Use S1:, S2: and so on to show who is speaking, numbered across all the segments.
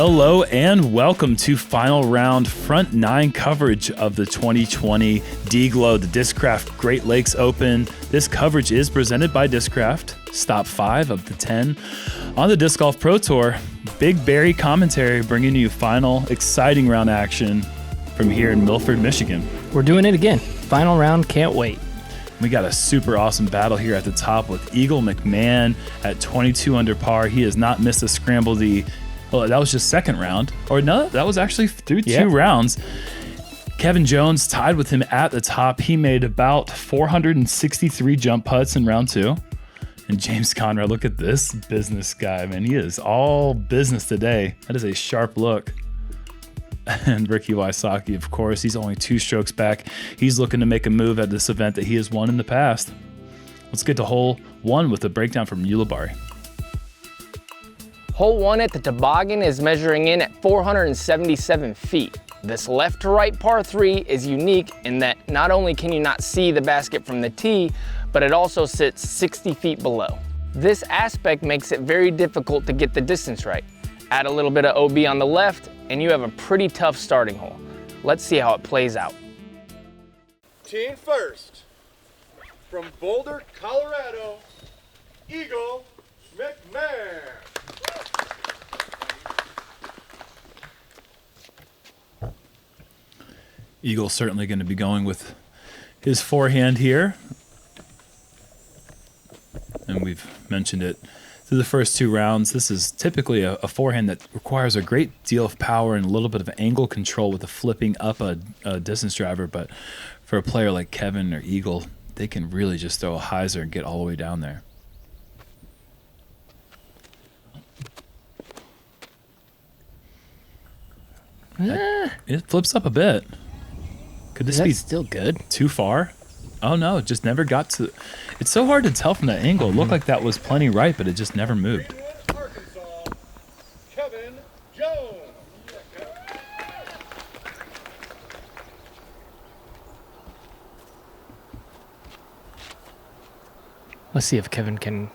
S1: Hello and welcome to final round front nine coverage of the 2020 D-Glow, the DISCRAFT Great Lakes Open. This coverage is presented by DISCRAFT, stop 5 of the 10 on the Disc Golf Pro Tour. Big Barry commentary bringing you final exciting round action from here in Milford, Michigan.
S2: We're doing it again. Final round, can't wait.
S1: We got a super awesome battle here at the top with Eagle McMahon at 22 under par. He has not missed a scramble. That was just second round. Or no, that was actually through two rounds. Kevin Jones tied with him at the top. He made about 463 jump putts in round two. And James Conrad, look at this business guy, man. He is all business today. That is a sharp look. And Ricky Wysocki, of course, he's only 2 strokes back. He's looking to make a move at this event that he has won in the past. Let's get to hole 1 with a breakdown from Ulibarri.
S3: Hole 1 at the Toboggan is measuring in at 477 feet. This left to right par 3 is unique in that not only can you not see the basket from the tee, but it also sits 60 feet below. This aspect makes it very difficult to get the distance right. Add a little bit of OB on the left, and you have a pretty tough starting hole. Let's see how it plays out.
S4: Team first, from Boulder, Colorado, Eagle McMahon.
S1: Eagle's certainly going to be going with his forehand here. And we've mentioned it through the first 2 rounds. This is typically a forehand that requires a great deal of power and a little bit of angle control with the flipping up a distance driver. But for a player like Kevin or Eagle, they can really just throw a hyzer and get all the way down there. It flips up a bit. Could this be
S2: still good?
S1: Too far? Oh no, it just never got to. It's so hard to tell from that angle. It looked like that was plenty right, but it just never moved.
S4: Arkansas, Kevin Jones.
S2: Let's see if Kevin can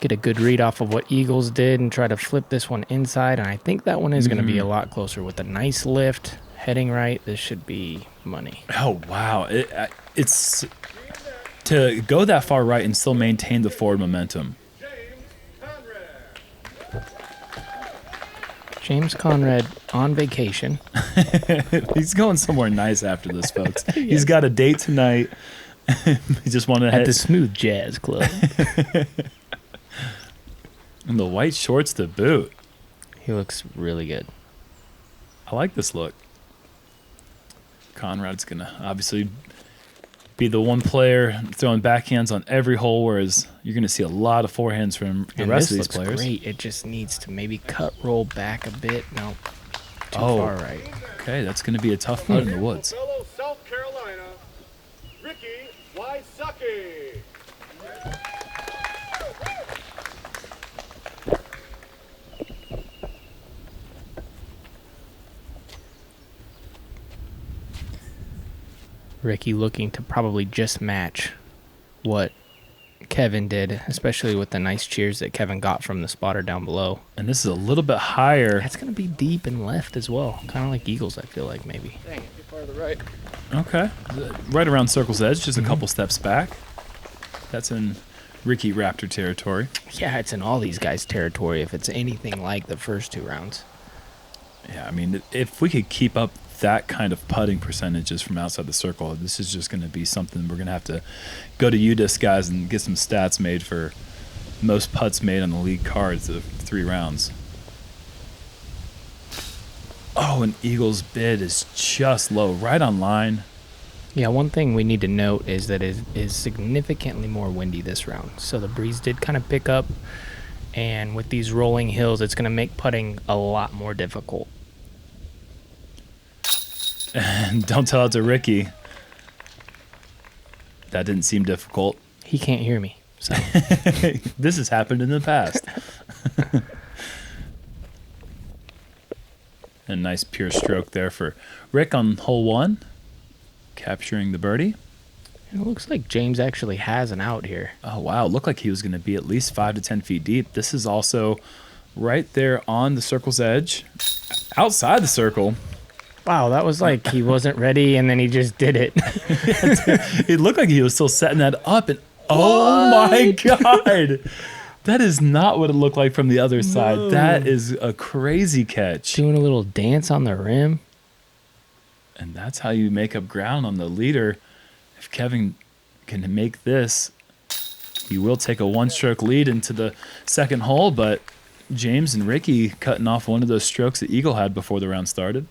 S2: get a good read off of what Eagles did and try to flip this one inside. And I think that one is going to be a lot closer with a nice lift. Heading right, this should be money.
S1: Oh, wow. It's to go that far right and still maintain the forward momentum.
S2: James Conrad on vacation.
S1: He's going somewhere nice after this, folks. Yes. He's got a date tonight. He just wanted to
S2: at the Smooth Jazz Club.
S1: And the white shorts to boot.
S2: He looks really good.
S1: I like this look. Conrad's going to obviously be the one player throwing backhands on every hole, whereas you're going to see a lot of forehands from the rest of these players.
S2: Great. It just needs to maybe cut roll back a bit. No, too far right.
S1: Okay, that's going to be a tough putt in the woods.
S4: Fellow South Carolina, Ricky Wysocki.
S2: Ricky looking to probably just match what Kevin did, especially with the nice cheers that Kevin got from the spotter down below.
S1: And this is a little bit higher.
S2: That's going to be deep and left as well. Kind of like Eagles, I feel like, maybe.
S3: Dang, too far to the right.
S1: Okay. Right around circle's edge, just a couple steps back. That's in Ricky Raptor territory.
S2: Yeah, it's in all these guys' territory if it's anything like the first 2 rounds.
S1: Yeah, I mean, if we could keep up that kind of putting percentages from outside the circle, this is just going to be something we're going to have to go to UDisc guys and get some stats made for most putts made on the league cards of 3 rounds. Oh, and Eagles' bid is just low, right on line.
S2: Yeah, one thing we need to note is that it is significantly more windy this round. So the breeze did kind of pick up, and with these rolling hills, it's going to make putting a lot more difficult.
S1: And don't tell it to Ricky. That didn't seem difficult.
S2: He can't hear me. So
S1: this has happened in the past. A nice pure stroke there for Rick on hole 1, capturing the birdie.
S2: It looks like James actually has an out here.
S1: Oh, wow. It looked like he was going to be at least 5 to 10 feet deep. This is also right there on the circle's edge, outside the circle.
S2: Wow, that was like he wasn't ready and then he just did it.
S1: It looked like he was still setting that up, and oh my God. That is not what it looked like from the other side. That is a crazy catch.
S2: Doing a little dance on the rim.
S1: And that's how you make up ground on the leader. If Kevin can make this, he will take a one-stroke lead into the second hole, but James and Ricky cutting off one of those strokes that Eagle had before the round started.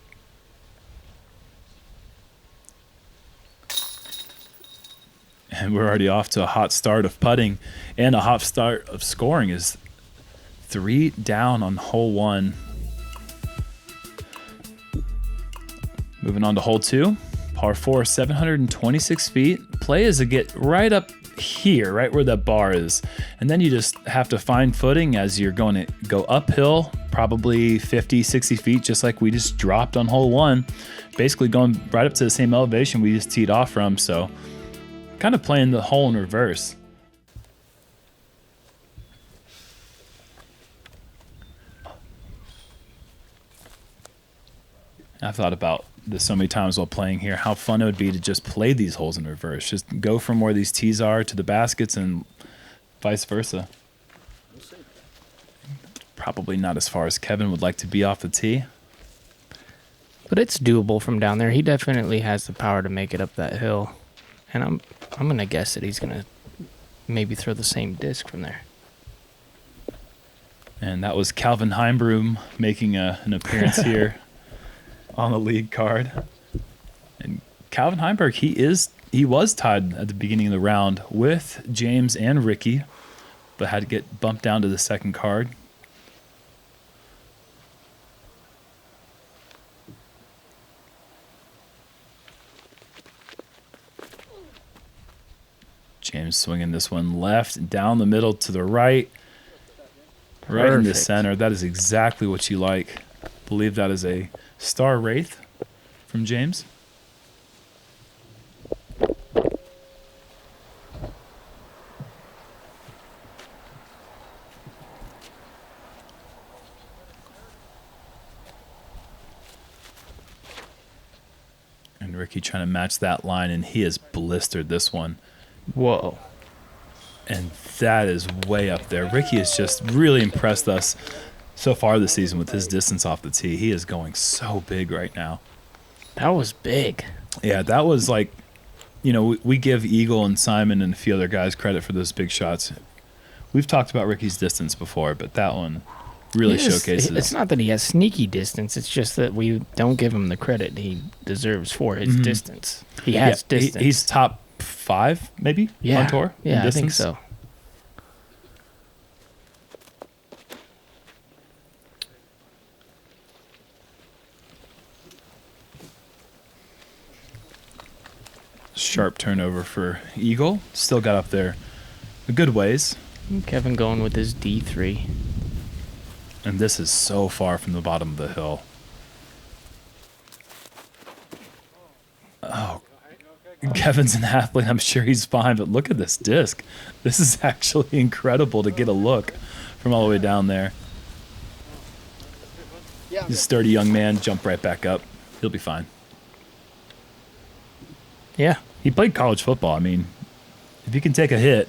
S1: And we're already off to a hot start of putting, and a hot start of scoring is 3 down on hole 1. Moving on to hole 2, par 4, 726 feet. Play is to get right up here, right where that bar is. And then you just have to find footing as you're going to go uphill, probably 50, 60 feet, just like we just dropped on hole 1. Basically going right up to the same elevation we just teed off from, so kind of playing the hole in reverse. I've thought about this so many times while playing here, how fun it would be to just play these holes in reverse. Just go from where these tees are to the baskets and vice versa. Probably not as far as Kevin would like to be off the tee.
S2: But it's doable from down there. He definitely has the power to make it up that hill. And I'm going to guess that he's going to maybe throw the same disc from there.
S1: And that was Calvin Heimbroom making an appearance here on the lead card. And Calvin Heimberg, he was tied at the beginning of the round with James and Ricky, but had to get bumped down to the second card. James swinging this one left, down the middle to the right, right in the center. That is exactly what you like. I believe that is a Star Wraith from James. And Ricky trying to match that line, and he has blistered this one.
S2: Whoa.
S1: And that is way up there. Ricky has just really impressed us so far this season with his distance off the tee. He is going so big right now.
S2: That was big.
S1: Yeah, that was like, you know, we give Eagle and Simon and a few other guys credit for those big shots. We've talked about Ricky's distance before, but that one really showcases.
S2: It's not that he has sneaky distance. It's just that we don't give him the credit he deserves for his distance. He has distance.
S1: He's top 5, maybe, on tour?
S2: Yeah, I think so.
S1: Sharp turnover for Eagle. Still got up there a good ways.
S2: Kevin going with his D3.
S1: And this is so far from the bottom of the hill. Oh, Kevin's an athlete. I'm sure he's fine, but look at this disc. This is actually incredible to get a look from all the way down there. He's a sturdy young man. Jump right back up. He'll be fine.
S2: Yeah.
S1: He played college football. I mean, if he can take a hit,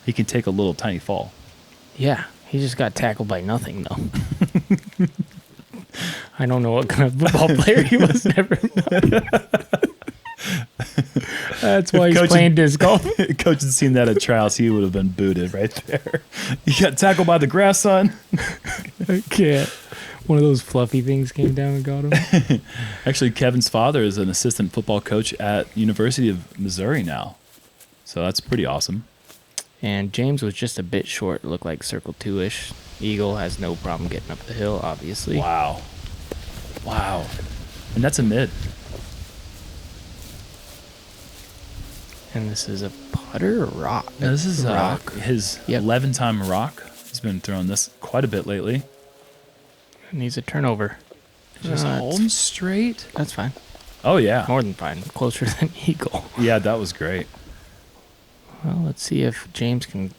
S1: he can take a little tiny fall.
S2: Yeah. He just got tackled by nothing, though. I don't know what kind of football player he was never. That's why he's playing disc golf.
S1: Coach had seen that at trials. He would have been booted right there. You got tackled by the grass, son.
S2: I can't. One of those fluffy things came down and got him.
S1: Actually, Kevin's father is an assistant football coach at University of Missouri now. So that's pretty awesome.
S2: And James was just a bit short. Looked like circle 2-ish. Eagle has no problem getting up the hill, obviously.
S1: Wow. Wow. And that's a mid.
S2: And this is a putter or rock?
S1: No, this is
S2: rock.
S1: His 11-time rock. He's been throwing this quite a bit lately.
S2: Needs a turnover.
S1: Just holding straight.
S2: That's fine.
S1: Oh, yeah.
S2: More than fine. Closer than Eagle.
S1: Yeah, that was great.
S2: Well, let's see if James can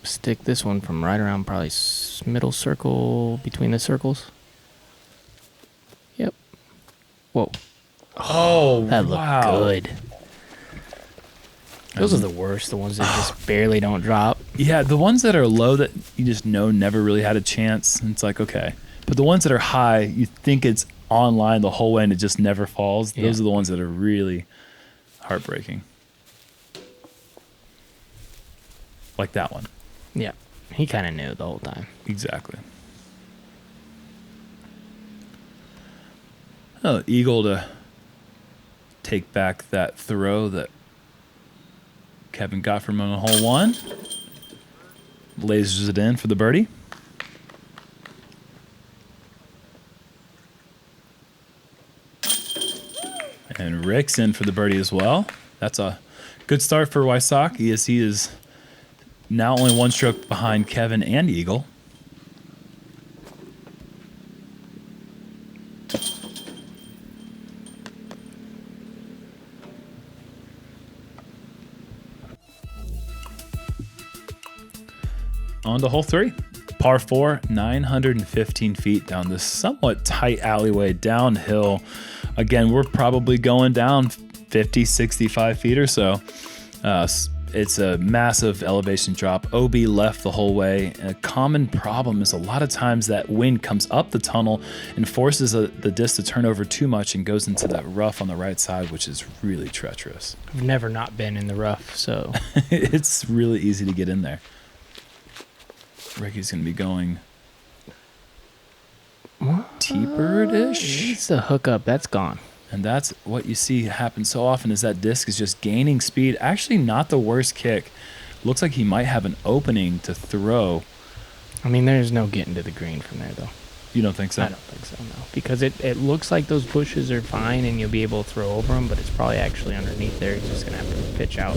S2: Stick this one from right around probably middle circle between the circles. Yep. Whoa.
S1: Oh,
S2: That looked
S1: wow.
S2: good. Those are the worst, the ones that just barely don't drop.
S1: Yeah, the ones that are low that you just know never really had a chance. It's like, okay. But the ones that are high, you think it's online the whole way and it just never falls.
S2: Yeah.
S1: Those are the ones that are really heartbreaking. Like that one.
S2: Yeah. He kind of knew the whole time.
S1: Exactly. Oh, Eagle to take back that throw that Kevin got from him on hole one. Lasers it in for the birdie. And Rick's in for the birdie as well. That's a good start for Wysocki, as he is now only one stroke behind Kevin and Eagle. On to hole 3. Par 4, 915 feet down this somewhat tight alleyway downhill. Again, we're probably going down 50, 65 feet or so. It's a massive elevation drop. OB left the whole way. A common problem is a lot of times that wind comes up the tunnel and forces the disc to turn over too much and goes into that rough on the right side, which is really treacherous.
S2: I've never not been in the rough, so.
S1: It's really easy to get in there. Ricky's going to be going T-bird-ish.
S2: It's a hookup. That's gone.
S1: And that's what you see happen so often, is that disc is just gaining speed. Actually, not the worst kick. Looks like he might have an opening to throw.
S2: I mean, there's no getting to the green from there, though.
S1: You don't think so?
S2: I don't think so, no. Because it looks like those bushes are fine and you'll be able to throw over them, but it's probably actually underneath there. He's just going to have to pitch out.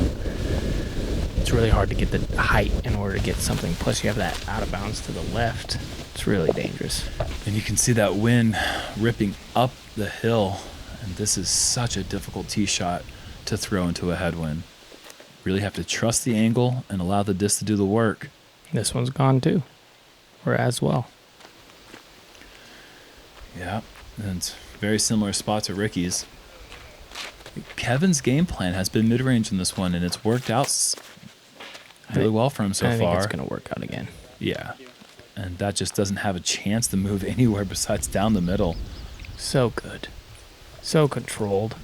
S2: It's really hard to get the height in order to get something. Plus, you have that out of bounds to the left. It's really dangerous.
S1: And you can see that wind ripping up the hill. And this is such a difficult tee shot to throw into a headwind. Really have to trust the angle and allow the disc to do the work.
S2: This one's gone too, or as well.
S1: Yeah, and it's a very similar spot to Ricky's. Kevin's game plan has been mid-range in this one, and it's worked out really well for him so far.
S2: I think it's going to work out again.
S1: Yeah, and that just doesn't have a chance to move anywhere besides down the middle.
S2: So good. So controlled.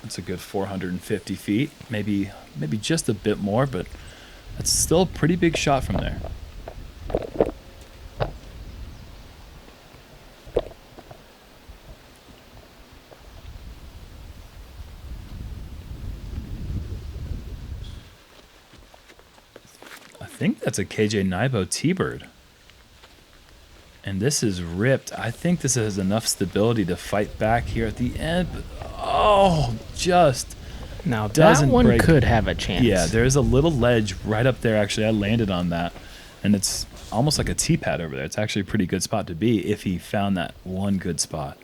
S1: That's a good 450 feet, maybe just a bit more, but that's still a pretty big shot from there. I think that's a KJ Nybo T-bird. And this is ripped. I think this has enough stability to fight back here at the end. But, oh, just
S2: now
S1: doesn't
S2: that one
S1: break.
S2: could have a chance.
S1: Yeah, there's a little ledge right up there. Actually, I landed on that. And it's almost like a tee pad over there. It's actually a pretty good spot to be if he found that one good spot.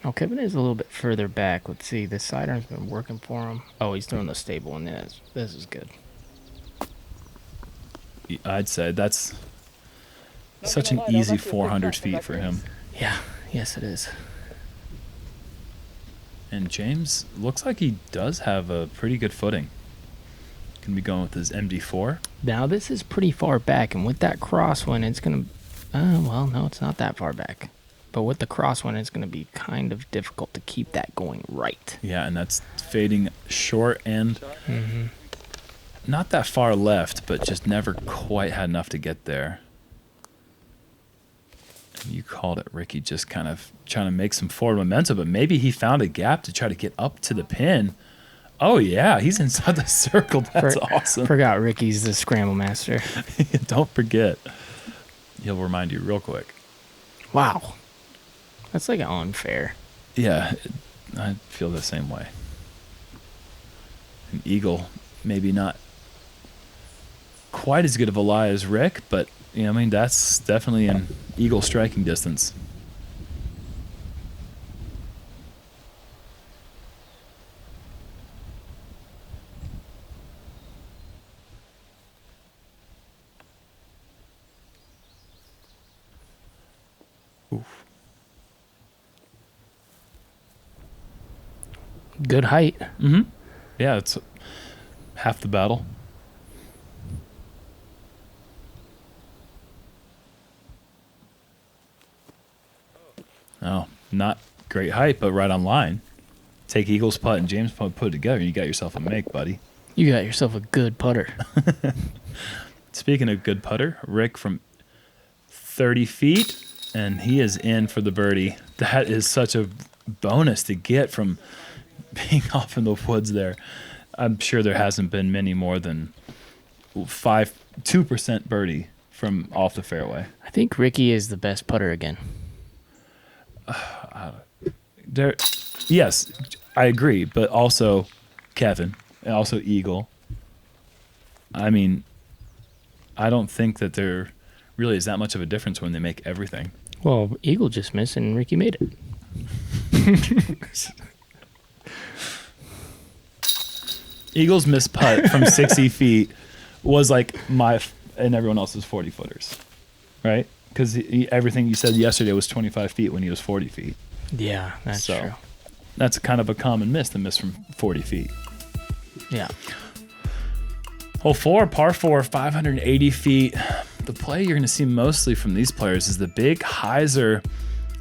S2: Oh, Kevin is a little bit further back. Let's see. This sidearm's been working for him. Oh, he's throwing the stable one. This is good.
S1: I'd say that's such an easy 400 feet for him.
S2: Yeah, yes it is.
S1: And James looks like he does have a pretty good footing. Gonna be going with his MD4.
S2: Now this is pretty far back, and with that crosswind, it's gonna. Well, no, it's not that far back. But with the crosswind, it's gonna be kind of difficult to keep that going right.
S1: Yeah, and that's fading short and not that far left, but just never quite had enough to get there. You called it, Ricky, just kind of trying to make some forward momentum, but maybe he found a gap to try to get up to the pin. Oh, yeah, he's inside the circle. That's awesome.
S2: Forgot Ricky's the scramble master.
S1: Don't forget. He'll remind you real quick.
S2: Wow. That's like unfair.
S1: Yeah, I feel the same way. An Eagle, maybe not quite as good of a lie as Rick, but you know, I mean, that's definitely an Eagle striking distance.
S2: Good height.
S1: Mm-hmm. Yeah, it's half the battle. Oh, not great height, but right on line. Take Eagle's putt and James' putt, put it together, and you got yourself a make, buddy.
S2: You got yourself a good putter.
S1: Speaking of good putter, Rick from 30 feet, and he is in for the birdie. That is such a bonus to get from being off in the woods there. I'm sure there hasn't been many more than 2% birdie from off the fairway.
S2: I think Ricky is the best putter again.
S1: Yes, I agree, but also Kevin, and also Eagle. I mean, I don't think that there really is that much of a difference when they make everything.
S2: Well, Eagle just missed and Ricky made it.
S1: Eagle's missed putt from 60 feet was like my and everyone else's 40 footers, right? Because everything you said yesterday was 25 feet when he was 40 feet.
S2: Yeah, that's true.
S1: That's kind of a common miss, the miss from 40 feet.
S2: Yeah.
S1: Hole 4, par 4, 580 feet. The play you're going to see mostly from these players is the big hyzer.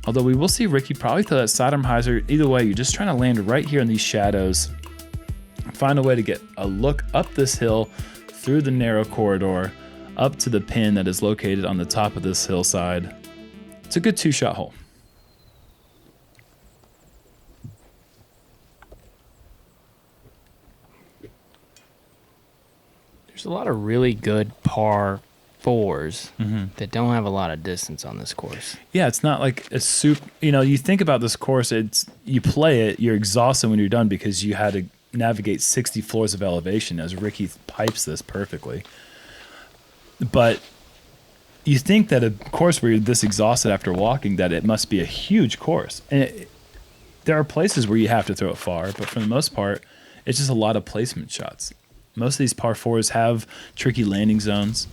S1: Although we will see Ricky probably throw that sidearm hyzer. Either way, you're just trying to land right here in these shadows. Find a way to get a look up this hill through the narrow corridor up to the pin that is located on the top of this hillside. It's a good 2-shot hole.
S2: There's a lot of really good par 4s that don't have a lot of distance on this course.
S1: Yeah, it's not like a soup. You know, you think about this course, you play it, you're exhausted when you're done because you had to navigate 60 floors of elevation, as Ricky pipes this perfectly. But you think that a course where you're this exhausted after walking, that it must be a huge course. And there are places where you have to throw it far, but for the most part, it's just a lot of placement shots. Most of these par 4s have tricky landing zones.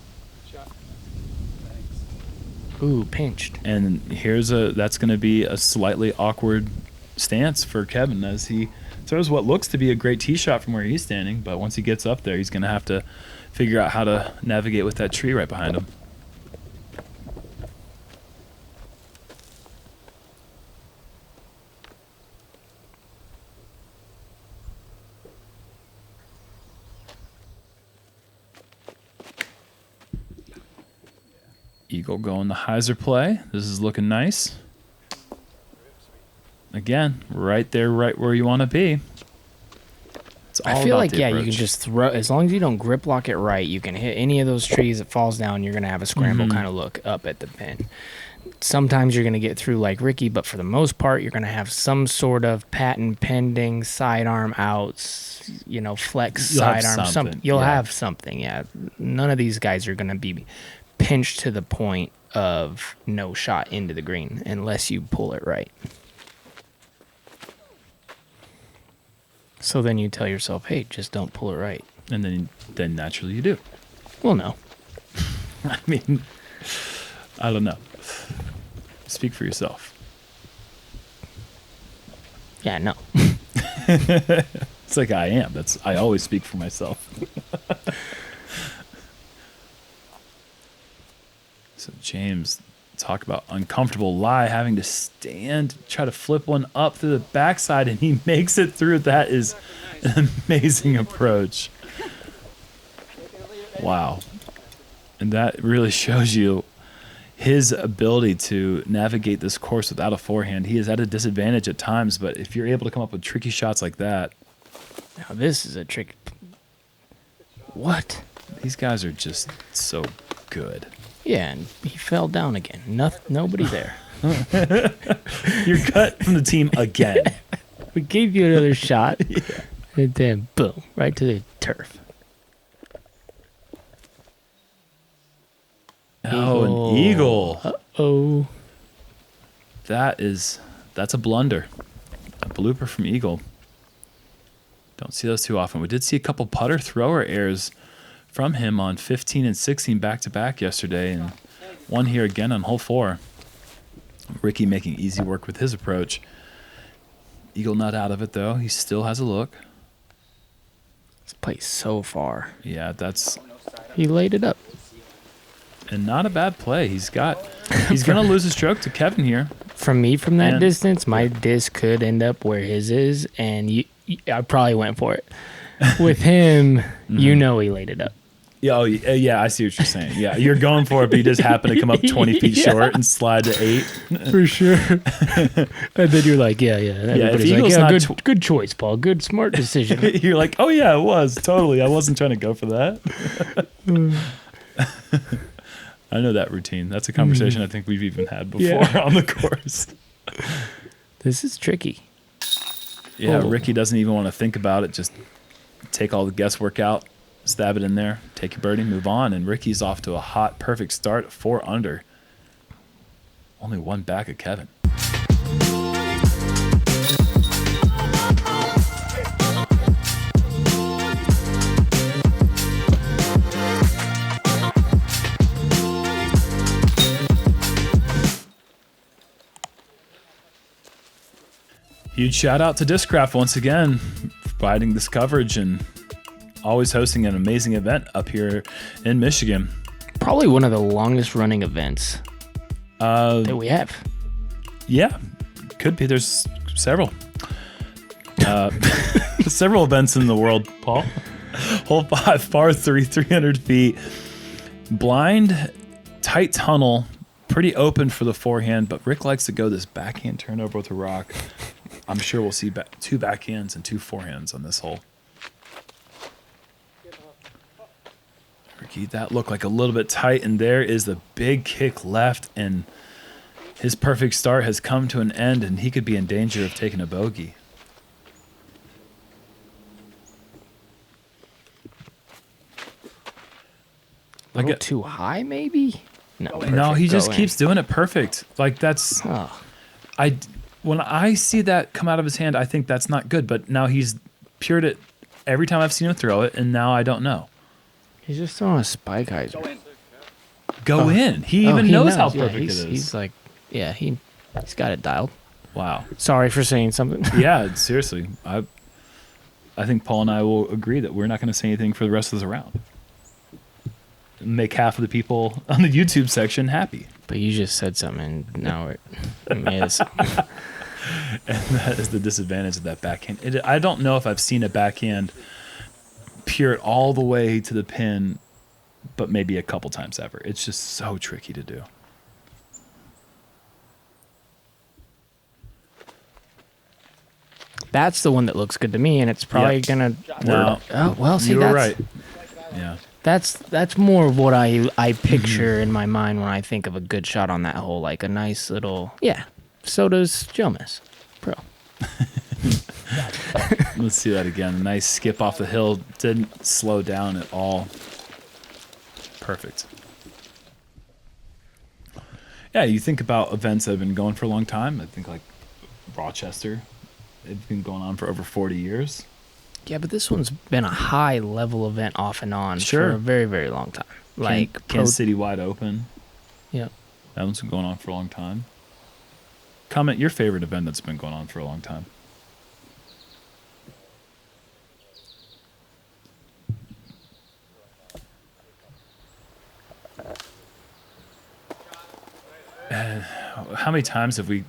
S2: Ooh, pinched.
S1: And that's going to be a slightly awkward stance for Kevin as he throws what looks to be a great tee shot from where he's standing, but once he gets up there, he's going to have to figure out how to navigate with that tree right behind him. Eagle going the hyzer play. This is looking nice. Again, right there, right where you want to be. It's all
S2: I feel
S1: about
S2: like,
S1: the
S2: yeah,
S1: approach.
S2: you can just throw, as long as you don't grip lock it right, you can hit any of those trees that falls down, you're going to have a scramble kind of look up at the pin. Sometimes you're going to get through like Ricky, but for the most part, you're going to have some sort of patent pending, sidearm outs, flex
S1: You'll have
S2: sidearm.
S1: something,
S2: You'll
S1: yeah.
S2: have something, yeah. None of these guys are going to be pinched to the point of no shot into the green unless you pull it right. So then you tell yourself, hey, just don't pull it right.
S1: And then naturally you do.
S2: Well, no.
S1: I mean, I don't know. Speak for yourself.
S2: Yeah, no.
S1: It's like I am. I always speak for myself. So James, talk about uncomfortable lie, having to stand, try to flip one up through the backside, and he makes it through. That is an amazing approach. Wow. And that really shows you his ability to navigate this course without a forehand. He is at a disadvantage at times, but if you're able to come up with tricky shots like that.
S2: Now this is a trick. What?
S1: These guys are just so good.
S2: Yeah, and he fell down again. Nobody there.
S1: You're cut from the team again.
S2: We gave you another shot, and then boom, right to the turf.
S1: Oh, an eagle.
S2: Uh-oh.
S1: That's a blunder. A blooper from Eagle. Don't see those too often. We did see a couple putter thrower errors from him on 15 and 16 back-to-back yesterday, and one here again on hole 4. Ricky making easy work with his approach. Eagle not out of it, though. He still has a look.
S2: This plays so far.
S1: Yeah, that's...
S2: He laid it up.
S1: And not a bad play. He's going to lose his stroke to Kevin here.
S2: From that distance, my disc could end up where his is, and I probably went for it. With him, he laid it up.
S1: Yeah, yeah, I see what you're saying. Yeah, you're going for it, but you just happen to come up 20 feet short and slide to 8.
S2: For sure. And then you're like, yeah. Everybody's like, good choice, Paul. Good, smart decision.
S1: You're like, oh, yeah, it was. Totally. I wasn't trying to go for that. I know that routine. That's a conversation I think we've even had before on the course.
S2: This is tricky.
S1: Yeah, Ricky doesn't even want to think about it. Just take all the guesswork out, stab it in there, take your birdie, move on. And Ricky's off to a hot, perfect start at 4 under. Only 1 back of Kevin. Huge shout out to DISCRAFT once again, providing this coverage and always hosting an amazing event up here in Michigan.
S2: Probably one of the longest running events that we have.
S1: Yeah, could be. There's several. Several events in the world, Paul. Hole 5, par 3, 300 feet. Blind, tight tunnel, pretty open for the forehand, but Rick likes to go this backhand turnover with a rock. I'm sure we'll see 2 backhands and 2 forehands on this hole. Ricky, that looked like a little bit tight, and there is the big kick left, and his perfect start has come to an end, and he could be in danger of taking a bogey.
S2: A little too high, maybe?
S1: No, he just keeps doing it perfect. Like, that's... When I see that come out of his hand, I think that's not good. But now he's pured it every time I've seen him throw it, and now I don't know.
S2: He's just throwing a spike hyzer.
S1: Go in. He even knows how perfect it is.
S2: He's like, he's got it dialed.
S1: Wow.
S2: Sorry for saying something.
S1: Yeah, seriously. I think Paul and I will agree that we're not going to say anything for the rest of the round. Make half of the people on the YouTube section happy.
S2: But you just said something, and now it is.
S1: And that is the disadvantage of that backhand. I don't know if I've seen a backhand pure it all the way to the pin, but maybe a couple times ever. It's just so tricky to do.
S2: That's the one that looks good to me, and it's probably gonna work. Oh well, see,
S1: you were right. Yeah.
S2: That's more of what I picture in my mind when I think of a good shot on that hole, like a nice little So does JomezPro.
S1: Let's see that again. Nice skip off the hill. Didn't slow down at all. Perfect. Yeah, you think about events that have been going for a long time. I think like Rochester. It's been going on for over 40 years.
S2: Yeah, but this one's been a high-level event off and on for a very, very long time. Like
S1: Kansas City Wide Open.
S2: Yeah.
S1: That one's been going on for a long time. Comment your favorite event that's been going on for a long time. How many times have we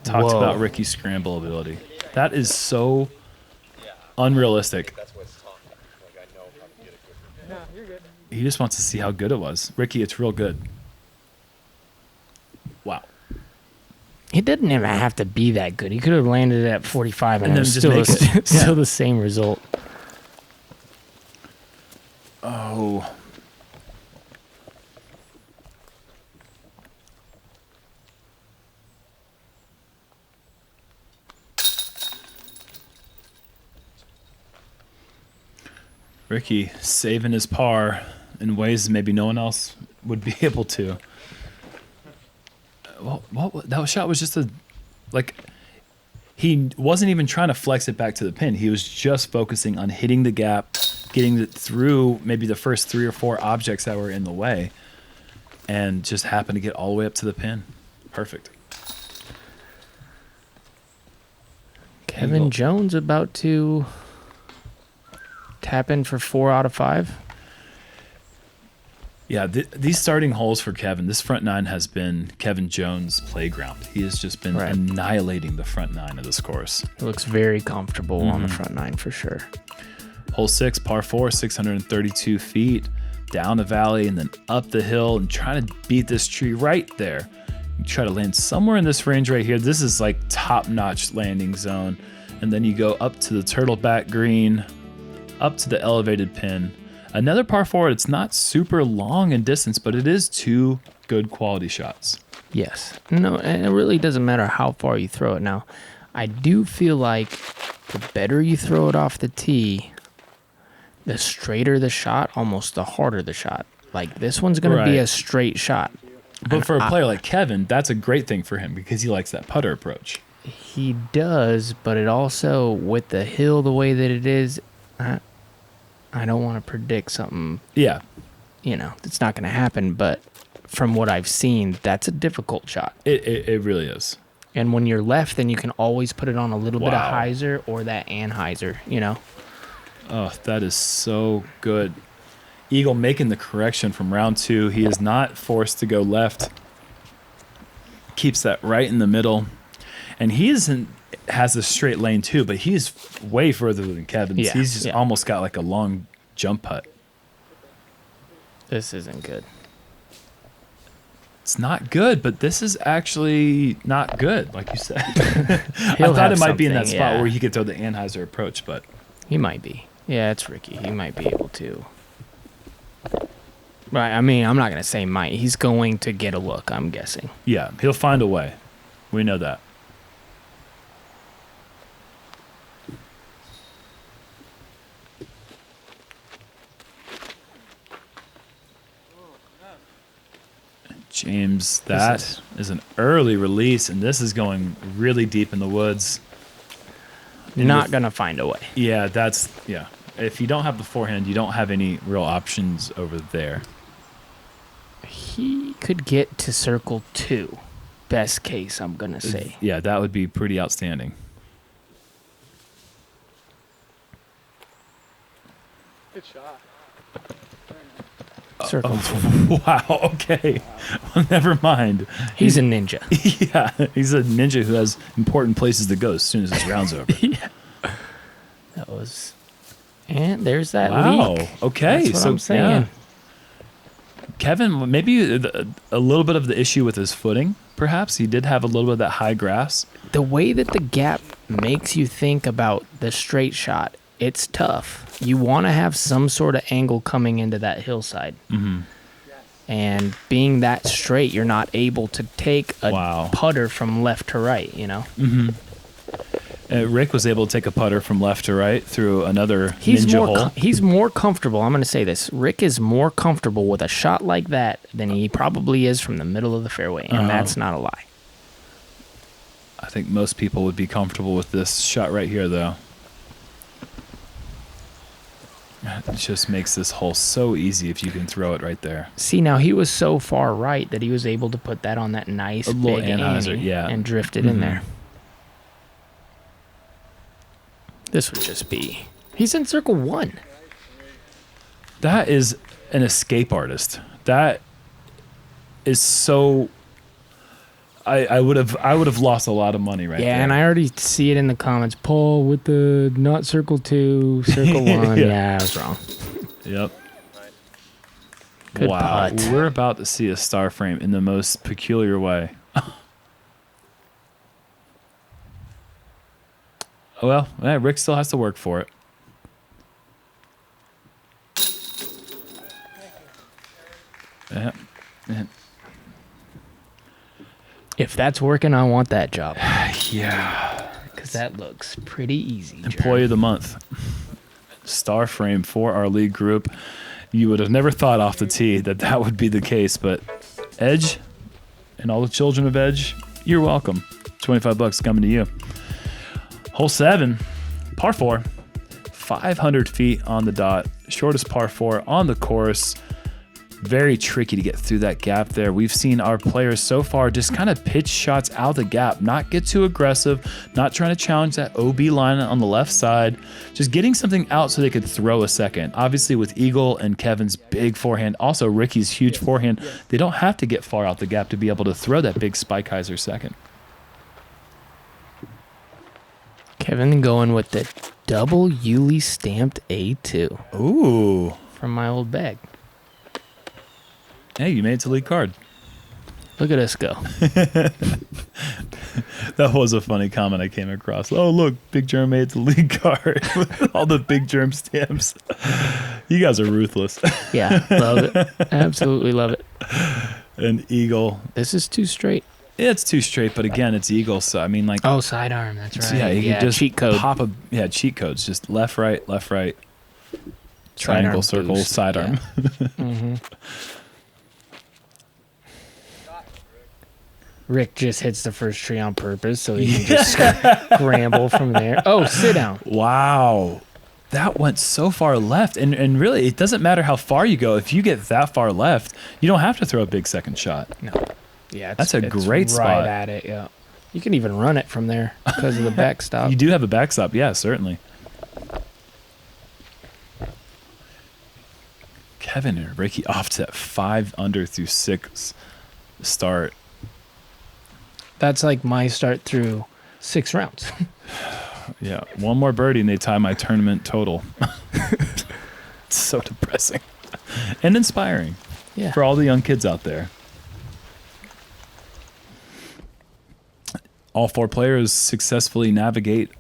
S1: talked about Ricky's scramble ability? That is so unrealistic. He just wants to see how good it was. Ricky, it's real good. Wow.
S2: It didn't even have to be that good. He could have landed it at 45 and it was
S1: just
S2: still the same result.
S1: Oh. Ricky saving his par in ways maybe no one else would be able to. Well, that shot was just he wasn't even trying to flex it back to the pin. He was just focusing on hitting the gap, getting it through maybe the first 3 or 4 objects that were in the way, and just happened to get all the way up to the pin. Perfect.
S2: Kevin Jones about to tap in for 4 out of 5.
S1: Yeah, these starting holes for Kevin, this front 9 has been Kevin Jones' playground. He has just been annihilating the front 9 of this course.
S2: He looks very comfortable on the front 9 for sure.
S1: Hole 6, par 4, 632 feet, down the valley and then up the hill and trying to beat this tree right there. You try to land somewhere in this range right here. This is like top-notch landing zone. And then you go up to the turtleback green, up to the elevated pin. Another par 4, it's not super long in distance, but it is 2 good quality shots.
S2: Yes. No, and it really doesn't matter how far you throw it now. I do feel like the better you throw it off the tee, the straighter the shot, almost the harder the shot. Like this one's going to be a straight shot.
S1: But for a player like Kevin, that's a great thing for him because he likes that putter approach.
S2: He does, but it also, with the hill the way that it is, I don't want to predict something.
S1: Yeah.
S2: It's not going to happen, but from what I've seen, that's a difficult shot.
S1: It really is.
S2: And when you're left, then you can always put it on a little bit of hyzer or that anhyzer,
S1: Oh, that is so good. Eagle making the correction from round 2. He is not forced to go left. Keeps that right in the middle. And he has a straight lane too, but he's way further than Kevin's.
S2: Yeah,
S1: he's just almost got like a long jump putt.
S2: This isn't good.
S1: It's not good, but this is actually not good, like you said. I thought it might be in that spot where he could throw the anhyzer approach, but
S2: he might be. Yeah, it's Ricky. He might be able to. Right, I mean, I'm not going to say might. He's going to get a look, I'm guessing.
S1: Yeah, he'll find a way. We know that. James, that is an early release, and this is going really deep in the woods.
S2: Not going to find a way.
S1: Yeah, if you don't have the forehand, you don't have any real options over there.
S2: He could get to circle 2. Best case, I'm going to say.
S1: Yeah, that would be pretty outstanding.
S4: Good shot.
S2: Circle 2.
S1: Wow, okay. Well, never mind.
S2: He's a ninja.
S1: Yeah, he's a ninja who has important places to go as soon as this round's over.
S2: Yeah. That was... And there's that leak.
S1: Okay.
S2: That's what I'm saying.
S1: Yeah. Kevin, maybe a little bit of the issue with his footing, perhaps. He did have a little bit of that high grass.
S2: The way that the gap makes you think about the straight shot, it's tough. You want to have some sort of angle coming into that hillside.
S1: Mm-hmm.
S2: And being that straight, you're not able to take a putter from left to right,
S1: Mm-hmm. Rick was able to take a putter from left to right through another ninja hole.
S2: He's more comfortable. I'm going to say this. Rick is more comfortable with a shot like that than he probably is from the middle of the fairway, and that's not a lie.
S1: I think most people would be comfortable with this shot right here, though. It just makes this hole so easy if you can throw it right there.
S2: See, now he was so far right that he was able to put that on that nice big ante and drift it in there. This would just be... He's in circle 1.
S1: That is an escape artist. That is so... I would have lost a lot of money right there.
S2: Yeah, and I already see it in the comments. Paul with the not circle 2, circle 1. Yeah, I was wrong.
S1: Yep.
S2: Good
S1: wow.
S2: putt.
S1: We're about to see a star frame in the most peculiar way. Well, Rick still has to work for it. Yeah.
S2: If that's working, I want that job.
S1: Yeah.
S2: Because that looks pretty easy.
S1: Employee of the month. Star frame for our league group. You would have never thought off the tee that would be the case, but Edge and all the children of Edge, you're welcome. $25 coming to you. Hole 7, par 4, 500 feet on the dot, shortest par 4 on the course. Very tricky to get through that gap there. We've seen our players so far just kind of pitch shots out the gap, not get too aggressive, not trying to challenge that OB line on the left side, just getting something out so they could throw a second. Obviously with Eagle and Kevin's big forehand, also Ricky's huge forehand, they don't have to get far out the gap to be able to throw that big Spikeiser second.
S2: Kevin going with the double Uli stamped A2.
S1: Ooh.
S2: From my old bag.
S1: Hey, you made it to lead card.
S2: Look at us go.
S1: That was a funny comment I came across. Oh, look, Big Jerm made it to lead card with all the Big Jerm stamps. You guys are ruthless.
S2: Yeah, love it. Absolutely love it.
S1: An Eagle.
S2: This is too straight.
S1: Yeah, it's too straight, but again, it's Eagle, so I mean, like.
S2: Oh, sidearm, that's right.
S1: Yeah, you can just
S2: cheat code.
S1: pop a. Yeah, cheat codes. Just left, right, triangle, circle,
S2: boost.
S1: sidearm.
S2: Yeah. Mm-hmm. Rick just hits the first tree on purpose so he can just scramble from there. Oh, sit down.
S1: Wow. That went so far left. And really, it doesn't matter how far you go. If you get that far left, you don't have to throw a big second shot.
S2: No. Yeah,
S1: that's a great spot.
S2: Right at it, yeah. You can even run it from there because of the backstop.
S1: You do have a backstop, yeah, certainly. Kevin and Ricky off to that 5 under through 6 start.
S2: That's like my start through 6 rounds.
S1: Yeah, one more birdie and they tie my tournament total. It's so depressing and inspiring for all the young kids out there. All 4 players successfully navigate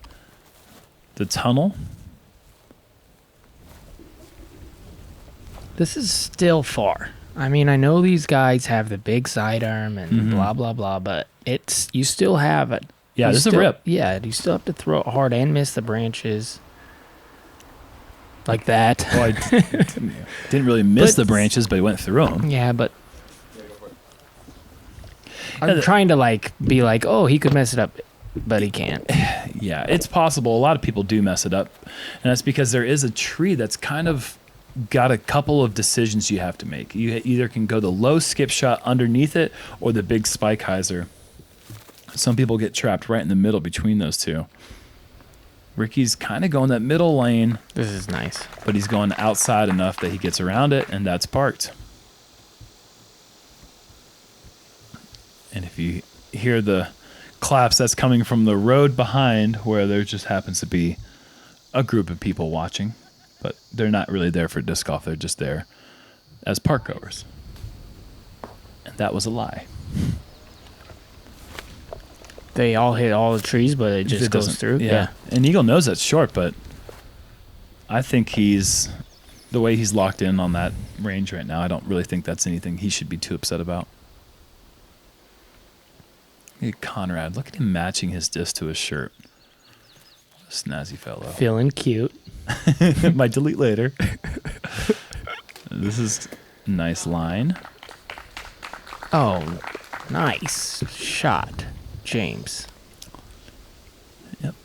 S1: the tunnel.
S2: This is still far. I mean, I know these guys have the big sidearm and blah, blah, blah, but you still have it.
S1: Yeah, this is a rip.
S2: Yeah, you still have to throw it hard and miss the branches. Like that.
S1: Well, I didn't really miss the branches, but he went through them.
S2: Yeah, but I'm trying to be like, oh, he could mess it up, but he can't.
S1: Yeah, it's possible. A lot of people do mess it up, and that's because there is a tree that's kind of got a couple of decisions you have to make. You either can go the low skip shot underneath it or the big Spikeiser. Some people get trapped right in the middle between those two. Ricky's kind of going that middle lane.
S2: This is nice.
S1: But he's going outside enough that he gets around it, and that's parked. And if you hear the claps, that's coming from the road behind where there just happens to be a group of people watching. But they're not really there for disc golf. They're just there as park goers. And that was a lie.
S2: They all hit all the trees, but it just goes through.
S1: Yeah. And Eagle knows that's short, but I think the way he's locked in on that range right now, I don't really think that's anything he should be too upset about. Look at Conrad. Look at him matching his disc to his shirt. What a snazzy fellow.
S2: Feeling cute.
S1: Might delete later. This is a nice line.
S2: Oh, nice shot, James.
S1: Yep.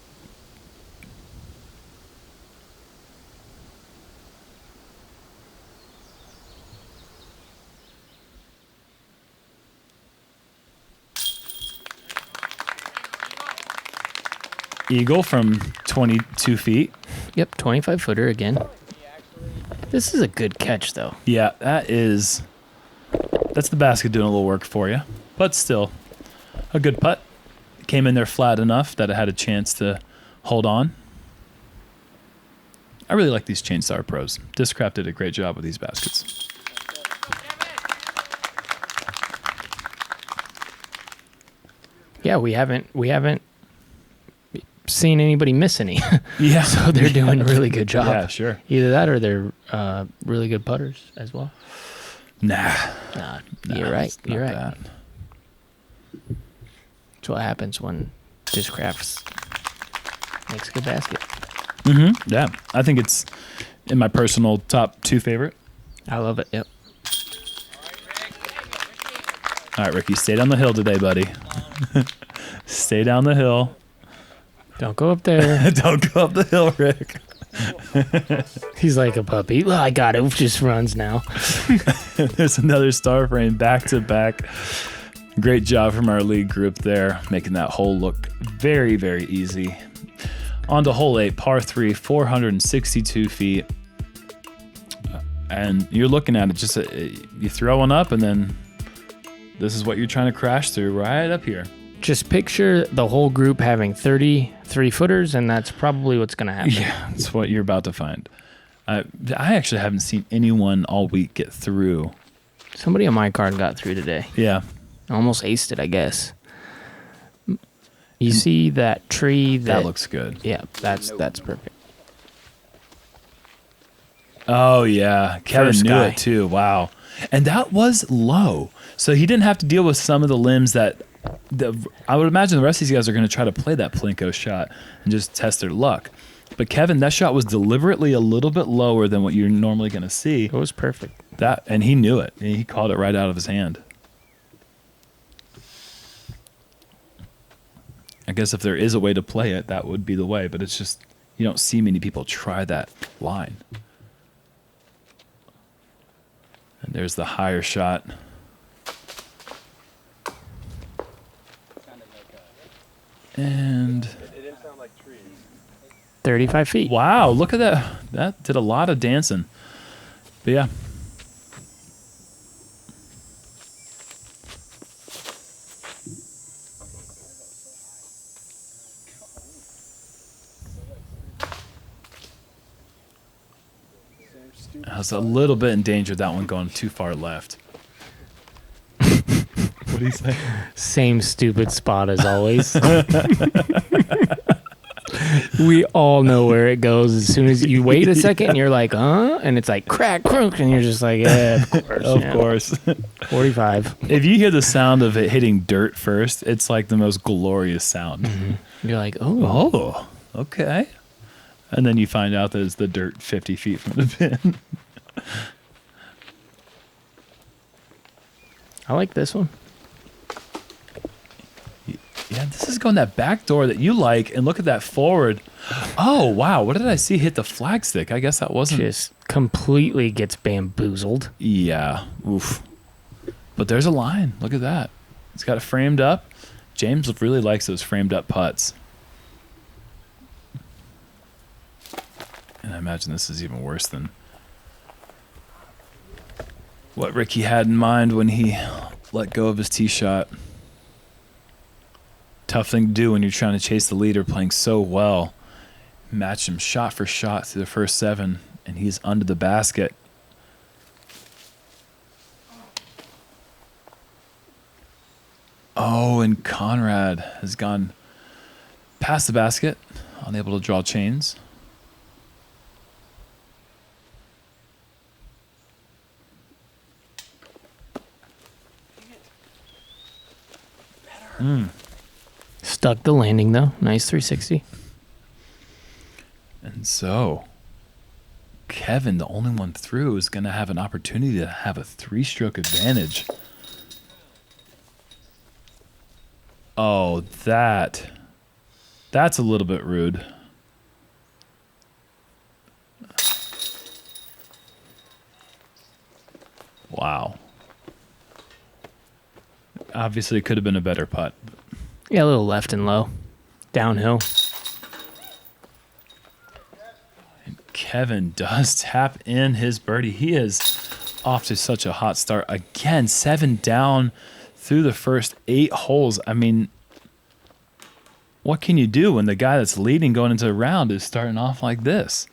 S1: Eagle from 22 feet.
S2: Yep, 25-footer again. This is a good catch, though.
S1: Yeah, that's the basket doing a little work for you. But still, a good putt. Came in there flat enough that it had a chance to hold on. I really like these Chainsaw Pros. DISCRAFT did a great job with these baskets.
S2: Yeah, we haven't seen anybody miss any.
S1: Yeah.
S2: So they're doing a really good job.
S1: Yeah, sure.
S2: Either that or they're really good putters as well.
S1: Nah,
S2: you're right. You're right.
S1: That.
S2: That's what happens when DISCRAFT makes a good basket.
S1: Mm-hmm. Yeah, I think it's in my personal top 2 favorite.
S2: I love it. Yep.
S1: All right, Ricky, stay down the hill today, buddy. Stay down the hill.
S2: Don't go up there.
S1: Don't go up the hill, Rick.
S2: He's like a puppy. Well, I got it. Just runs now.
S1: There's another star frame back to back. Great job from our lead group there, making that hole look very, very easy. On to hole 8, par 3, 462 feet. And you're looking at it, just you throw one up, and then this is what you're trying to crash through right up here.
S2: Just picture the whole group having 33 footers, and that's probably what's going to happen.
S1: Yeah, that's what you're about to find. I actually haven't seen anyone all week get through.
S2: Somebody on my card got through today.
S1: Yeah.
S2: Almost aced it, I guess. You see that tree?
S1: That looks good.
S2: Yeah, that's perfect.
S1: Oh, yeah. Kevin
S2: First
S1: knew
S2: guy.
S1: it, too. Wow. And that was low. So he didn't have to deal with some of the limbs that... I would imagine the rest of these guys are going to try to play that Plinko shot and just test their luck. But Kevin, that shot was deliberately a little bit lower than what you're normally going to see.
S2: It was perfect.
S1: And he knew it. He called it right out of his hand. I guess if there is a way to play it, that would be the way. But it's just, you don't see many people try that line. And there's the higher shot. And
S4: It didn't sound like trees.
S2: 35 feet.
S1: wow, look at that. That did a lot of dancing. But yeah. I was a little bit in danger of that one going too far left. What do you say?
S2: Same stupid spot as always. We all know where it goes. As soon as you wait a second, and you're like, huh? And it's like, crack, crunk, and you're just like, yeah, of course.
S1: Of
S2: yeah.
S1: course.
S2: 45.
S1: If you hear the sound of it hitting dirt first, it's like the most glorious sound.
S2: You're like, oh.
S1: Oh, okay. And then you find out that it's the dirt 50 feet from the pin.
S2: I like this one.
S1: Yeah, this is going that back door that you like, and look at that forward. Oh, wow. What did I see hit the flag stick? I guess that wasn't...
S2: Just completely gets bamboozled.
S1: Yeah. Oof. But there's a line. Look at that. It's got it framed up. James really likes those framed up putts. And I imagine this is even worse than what Ricky had in mind when he let go of his tee shot. Tough thing to do when you're trying to chase the leader playing so well. Match him shot for shot through the first 7, and he's under the basket. Oh, and Conrad has gone past the basket, unable to draw chains.
S2: Stuck the landing, though. Nice 360.
S1: And so, Kevin, the only one through, is going to have an opportunity to have a 3-stroke advantage. Oh, that's a little bit rude. Wow. Obviously, it could have been a better putt.
S2: Yeah, a little left and low. Downhill.
S1: Kevin does tap in his birdie. He is off to such a hot start. Again, 7 down through the first 8 holes. I mean, what can you do when the guy that's leading going into the round is starting off like this?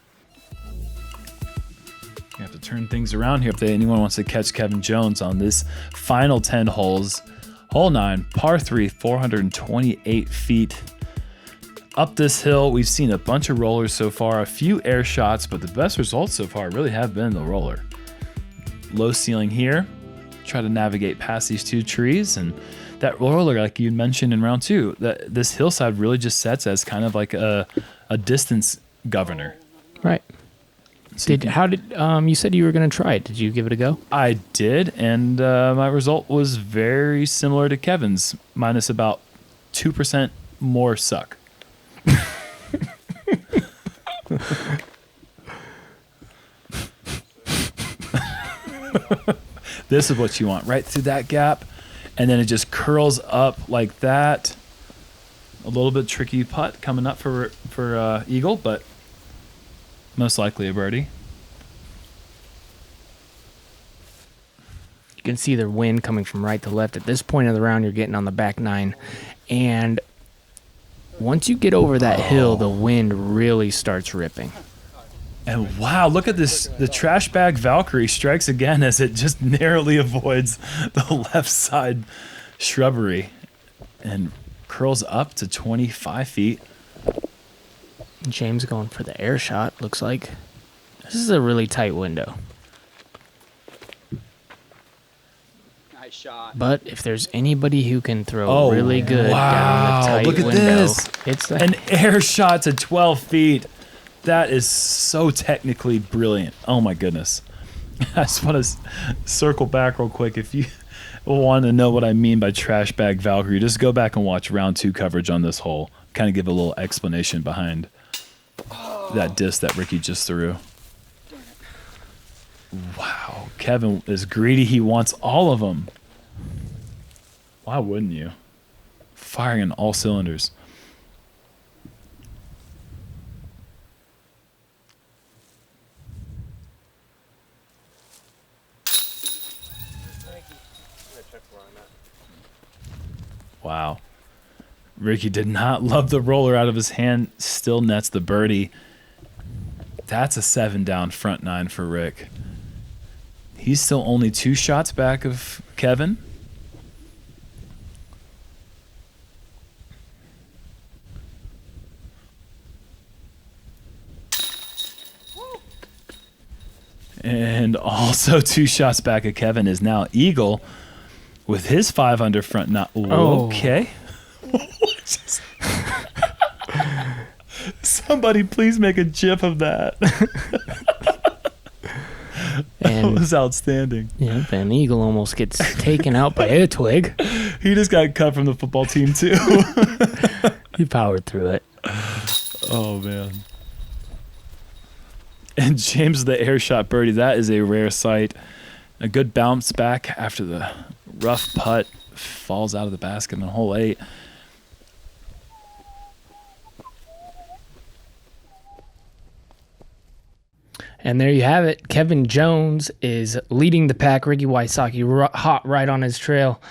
S1: You have to turn things around here if anyone wants to catch Kevin Jones on this final 10 holes. Hole 9, par 3, 428 feet. Up this hill, we've seen a bunch of rollers so far, a few air shots, but the best results so far really have been the roller. Low ceiling here. Try to navigate past these 2 trees, and that roller, like you mentioned in round 2, this hillside really just sets as kind of like a distance governor.
S2: Right.
S1: So
S2: you said you were going to try it. Did you give it a go?
S1: I did, and my result was very similar to Kevin's, minus about 2% more suck. This is what you want, right through that gap. And then it just curls up like that. A little bit tricky putt coming up for Eagle, but most likely a birdie.
S2: You can see the wind coming from right to left. At this point of the round, you're getting on the back nine. And once you get over that hill, the wind really starts ripping.
S1: And wow, look at this. The trash bag Valkyrie strikes again as it just narrowly avoids the left side shrubbery and curls up to 25 feet.
S2: James going for the air shot, looks like. This is a really tight window.
S5: Nice shot.
S2: But if there's anybody who can throw really good down the tight
S1: look at
S2: window,
S1: this.
S2: It's
S1: An air shot to 12 feet. That is so technically brilliant. Oh my goodness. I just want to circle back real quick. If you want to know what I mean by trash bag Valkyrie, just go back and watch round 2 coverage on this hole. Kind of give a little explanation behind that disc that Ricky just threw. Wow. Kevin is greedy. He wants all of them. Why wouldn't you? Firing on all cylinders. Wow. Ricky did not love the roller out of his hand. Still nets the birdie. That's a 7 down front 9 for Rick. He's still only 2 shots back of Kevin. And also 2 shots back of Kevin is now Eagle with his 5 under front 9. Okay. Somebody please make a gif of that. That was outstanding.
S2: Yeah, and Eagle almost gets taken out by a twig.
S1: He just got cut from the football team too.
S2: He powered through it.
S1: Oh man. And James the air shot birdie, that is a rare sight. A good bounce back after the rough putt, falls out of the basket in hole 8.
S2: And there you have it. Kevin Jones is leading the pack. Ricky Wysocki hot right on his trail.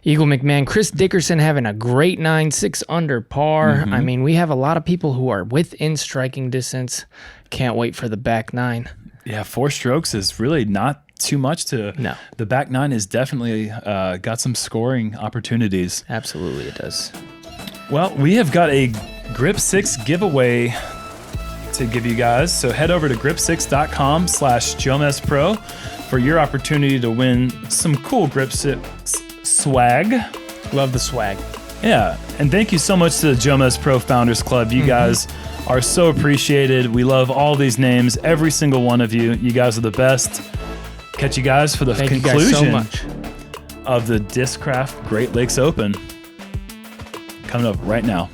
S2: Eagle McMahon, Chris Dickerson having a great 9, 6 under par.
S1: Mm-hmm.
S2: I mean, we have a lot of people who are within striking distance. Can't wait for the back 9.
S1: Yeah, 4 strokes is really not too much to.
S2: No.
S1: The back 9 has definitely got some scoring opportunities.
S2: Absolutely, it does.
S1: Well, we have got a Grip 6 giveaway to give you guys. So head over to grip6.com/JomezPro for your opportunity to win some cool Grip 6 swag.
S2: Love the swag.
S1: Yeah, and thank you so much to the JomezPro Founders Club. You guys are so appreciated. We love all these names, every single one of you. You guys are the best. Catch you guys for the conclusion of the DISCRAFT Great Lakes Open coming up right now.